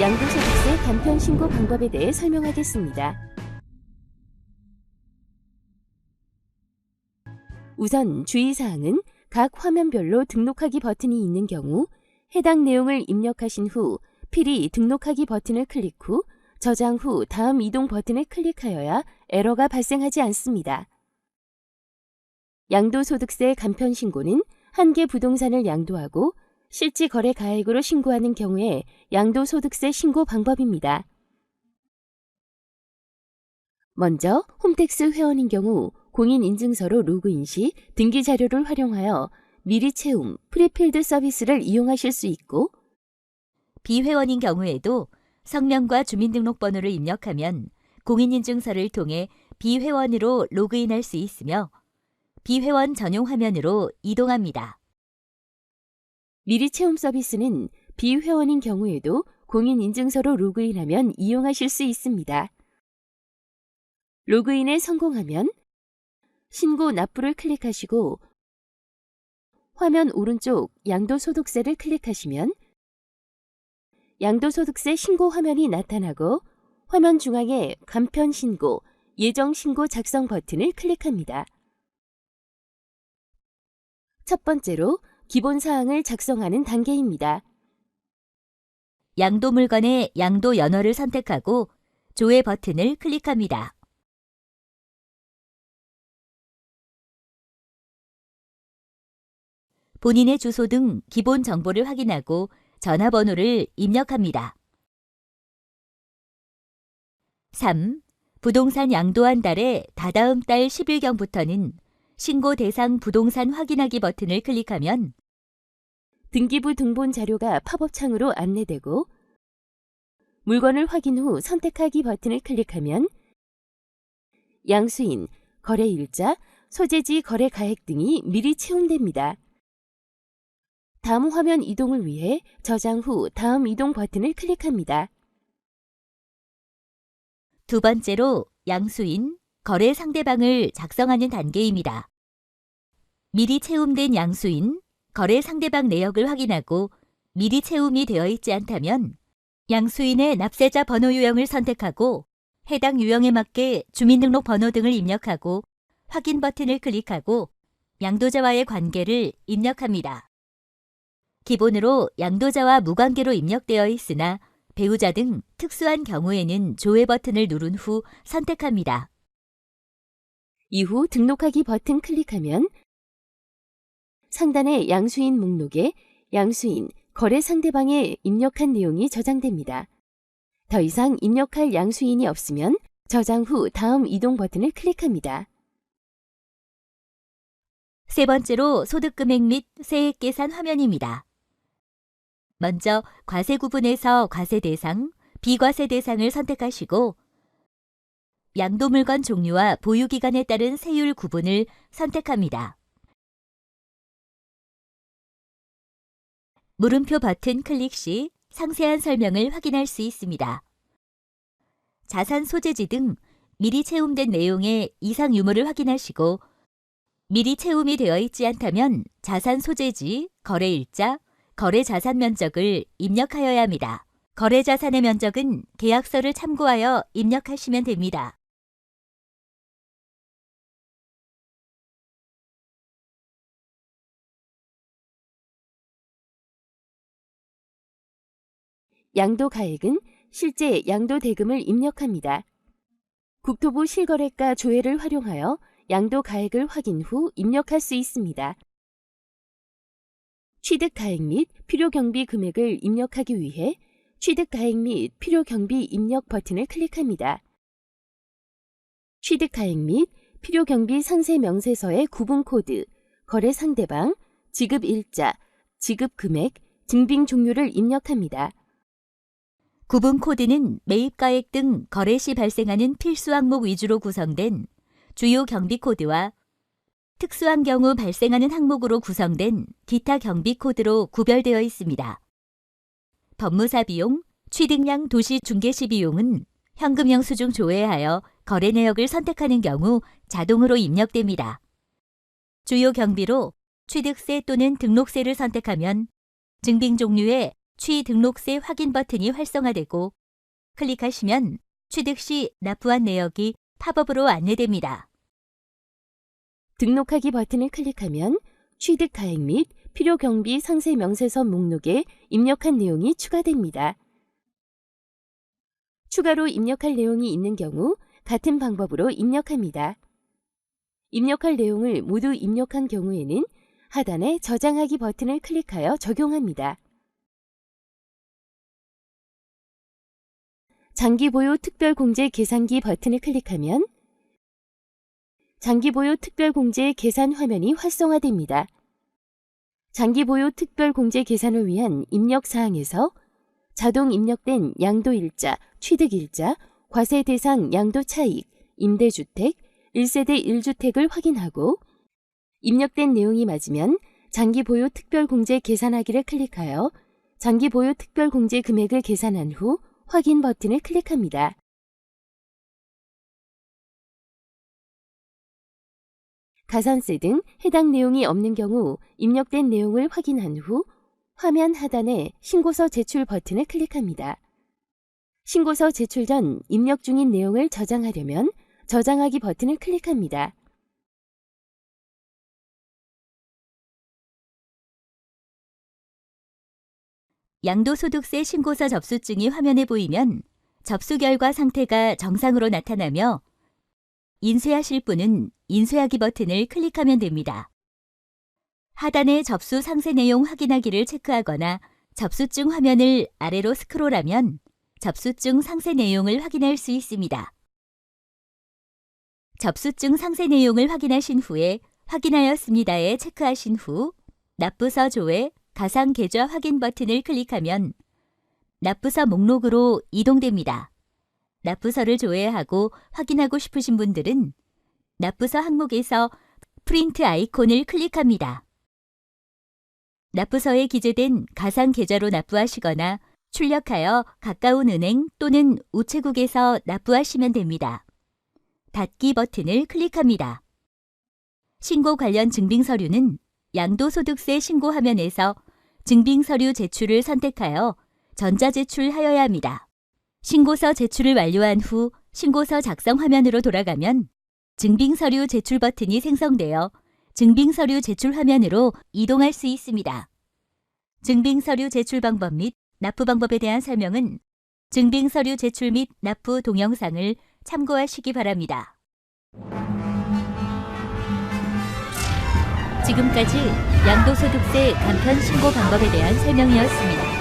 양도소득세 간편 신고 방법에 대해 설명하겠습니다. 우선 주의사항은 각 화면별로 등록하기 버튼이 있는 경우 해당 내용을 입력하신 후 필히 등록하기 버튼을 클릭 후 저장 후 다음 이동 버튼을 클릭하여야 에러가 발생하지 않습니다. 양도소득세 간편 신고는 한 개 부동산을 양도하고 실지 거래 가액으로 신고하는 경우에 양도소득세 신고 방법입니다. 먼저 홈택스 회원인 경우 공인인증서로 로그인 시 등기 자료를 활용하여 미리 채움, 프리필드 서비스를 이용하실 수 있고 비회원인 경우에도 성명과 주민등록번호를 입력하면 공인인증서를 통해 비회원으로 로그인할 수 있으며 비회원 전용 화면으로 이동합니다. 미리 채움 서비스는 비회원인 경우에도 공인인증서로 로그인하면 이용하실 수 있습니다. 로그인에 성공하면 신고 납부를 클릭하시고 화면 오른쪽 양도소득세를 클릭하시면 양도소득세 신고 화면이 나타나고 화면 중앙에 간편 신고, 예정 신고 작성 버튼을 클릭합니다. 첫 번째로 기본 사항을 작성하는 단계입니다. 양도 물건의 양도 연월을 선택하고 조회 버튼을 클릭합니다. 본인의 주소 등 기본 정보를 확인하고 전화번호를 입력합니다. 3. 부동산 양도한 달의 다다음 달 10일경부터는 신고 대상 부동산 확인하기 버튼을 클릭하면 등기부 등본 자료가 팝업 창으로 안내되고 물건을 확인 후 선택하기 버튼을 클릭하면 양수인, 거래일자, 소재지 거래 가액 등이 미리 채움됩니다. 다음 화면 이동을 위해 저장 후 다음 이동 버튼을 클릭합니다. 두 번째로 양수인, 거래 상대방을 작성하는 단계입니다. 미리 채움된 양수인, 거래 상대방 내역을 확인하고 미리 채움이 되어 있지 않다면 양수인의 납세자 번호 유형을 선택하고 해당 유형에 맞게 주민등록 번호 등을 입력하고 확인 버튼을 클릭하고 양도자와의 관계를 입력합니다. 기본으로 양도자와 무관계로 입력되어 있으나 배우자 등 특수한 경우에는 조회 버튼을 누른 후 선택합니다. 이후 등록하기 버튼 클릭하면 상단의 양수인 목록에 양수인, 거래 상대방에 입력한 내용이 저장됩니다. 더 이상 입력할 양수인이 없으면 저장 후 다음 이동 버튼을 클릭합니다. 세 번째로 소득금액 및 세액 계산 화면입니다. 먼저 과세 구분에서 과세 대상, 비과세 대상을 선택하시고 양도 물건 종류와 보유 기간에 따른 세율 구분을 선택합니다. 물음표 버튼 클릭 시 상세한 설명을 확인할 수 있습니다. 자산 소재지 등 미리 채움된 내용의 이상 유무를 확인하시고 미리 채움이 되어 있지 않다면 자산 소재지, 거래일자, 거래 자산 면적을 입력하여야 합니다. 거래 자산의 면적은 계약서를 참고하여 입력하시면 됩니다. 양도 가액은 실제 양도 대금을 입력합니다. 국토부 실거래가 조회를 활용하여 양도 가액을 확인 후 입력할 수 있습니다. 취득 가액 및 필요 경비 금액을 입력하기 위해 취득 가액 및 필요 경비 입력 버튼을 클릭합니다. 취득 가액 및 필요 경비 상세 명세서의 구분 코드, 거래 상대방, 지급 일자, 지급 금액, 증빙 종류를 입력합니다. 구분 코드는 매입가액 등 거래 시 발생하는 필수 항목 위주로 구성된 주요 경비 코드와 특수한 경우 발생하는 항목으로 구성된 기타 경비 코드로 구별되어 있습니다. 법무사 비용, 취득량 도시 중개시 비용은 현금 영수증 조회하여 거래 내역을 선택하는 경우 자동으로 입력됩니다. 주요 경비로 취득세 또는 등록세를 선택하면 증빙 종류의 취등록세 확인 버튼이 활성화되고 클릭하시면 취득 시 납부한 내역이 팝업으로 안내됩니다. 등록하기 버튼을 클릭하면 취득 가액 및 필요 경비 상세 명세서 목록에 입력한 내용이 추가됩니다. 추가로 입력할 내용이 있는 경우 같은 방법으로 입력합니다. 입력할 내용을 모두 입력한 경우에는 하단의 저장하기 버튼을 클릭하여 적용합니다. 장기보유 특별공제 계산기 버튼을 클릭하면 장기보유 특별공제 계산 화면이 활성화됩니다. 장기보유 특별공제 계산을 위한 입력사항에서 자동 입력된 양도일자, 취득일자, 과세 대상 양도 차익, 임대주택, 1세대 1주택을 확인하고 입력된 내용이 맞으면 장기보유 특별공제 계산하기를 클릭하여 장기보유 특별공제 금액을 계산한 후 확인 버튼을 클릭합니다. 가산세 등 해당 내용이 없는 경우 입력된 내용을 확인한 후 화면 하단에 신고서 제출 버튼을 클릭합니다. 신고서 제출 전 입력 중인 내용을 저장하려면 저장하기 버튼을 클릭합니다. 양도소득세 신고서 접수증이 화면에 보이면 접수 결과 상태가 정상으로 나타나며 인쇄하실 분은 인쇄하기 버튼을 클릭하면 됩니다. 하단의 접수 상세 내용 확인하기를 체크하거나 접수증 화면을 아래로 스크롤하면 접수증 상세 내용을 확인할 수 있습니다. 접수증 상세 내용을 확인하신 후에 확인하였습니다에 체크하신 후 납부서 조회 가상 계좌 확인 버튼을 클릭하면 납부서 목록으로 이동됩니다. 납부서를 조회하고 확인하고 싶으신 분들은 납부서 항목에서 프린트 아이콘을 클릭합니다. 납부서에 기재된 가상 계좌로 납부하시거나 출력하여 가까운 은행 또는 우체국에서 납부하시면 됩니다. 닫기 버튼을 클릭합니다. 신고 관련 증빙서류는 양도소득세 신고 화면에서 증빙서류 제출을 선택하여 전자제출하여야 합니다. 신고서 제출을 완료한 후 신고서 작성 화면으로 돌아가면 증빙서류 제출 버튼이 생성되어 증빙서류 제출 화면으로 이동할 수 있습니다. 증빙서류 제출 방법 및 납부 방법에 대한 설명은 증빙서류 제출 및 납부 동영상을 참고하시기 바랍니다. 지금까지 양도소득세 간편 신고 방법에 대한 설명이었습니다.